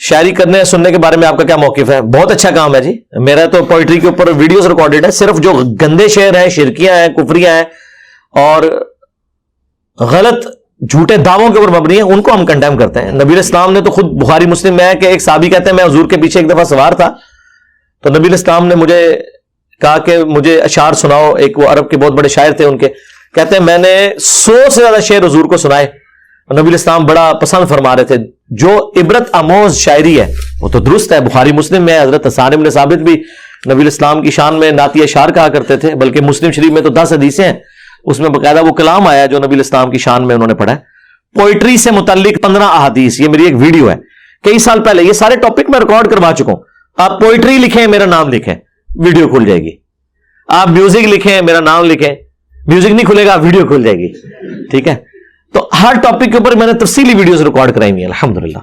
شاعری کرنے سننے کے بارے میں آپ کا کیا موقف ہے؟ بہت اچھا کام ہے جی. میرا تو پوئٹری کے اوپر ویڈیوز ریکارڈڈ ہے. صرف جو گندے شعر ہیں، شرکیاں ہیں، کفریاں ہیں اور غلط جھوٹے دعووں کے اوپر مبنی ہیں، ان کو ہم کنڈیم کرتے ہیں. نبی اسلام نے تو خود بخاری مسلم میں ہے کہ ایک صحابی کہتے ہیں میں حضور کے پیچھے ایک دفعہ سوار تھا تو نبی اسلام نے مجھے کہا کہ مجھے اشعار سناؤ. ایک وہ عرب کے بہت بڑے شاعر تھے، ان کے کہتے ہیں میں نے 100 سے زیادہ شعر حضور کو سنائے. نبی اسلام بڑا پسند فرما رہے تھے. جو عبرت آموز شاعری ہے وہ تو درست ہے، بخاری مسلم میں ہے. حضرت حسان بن ثابت بھی نبی اسلام کی شان میں نعتی اشعار کہا کرتے تھے، بلکہ مسلم شریف میں تو 10 حدیثیں ہیں، اس میں باقاعدہ وہ کلام آیا جو نبی اسلام کی شان میں انہوں نے پڑھا ہے. پوئٹری سے متعلق 15 احادیث، یہ میری ایک ویڈیو ہے کئی سال پہلے، یہ سارے ٹاپک میں ریکارڈ کروا چکا ہوں. آپ پوئٹری لکھیں، میرا نام لکھیں، ویڈیو کھل جائے گی. آپ میوزک لکھیں، میرا نام لکھیں، میوزک نہیں کھلے گا، ویڈیو کھل جائے گی. ٹھیک ہے؟ تو ہر ٹاپک کے اوپر میں نے تفصیلی ویڈیوز ریکارڈ کرائی ہوئی ہیں الحمدللہ.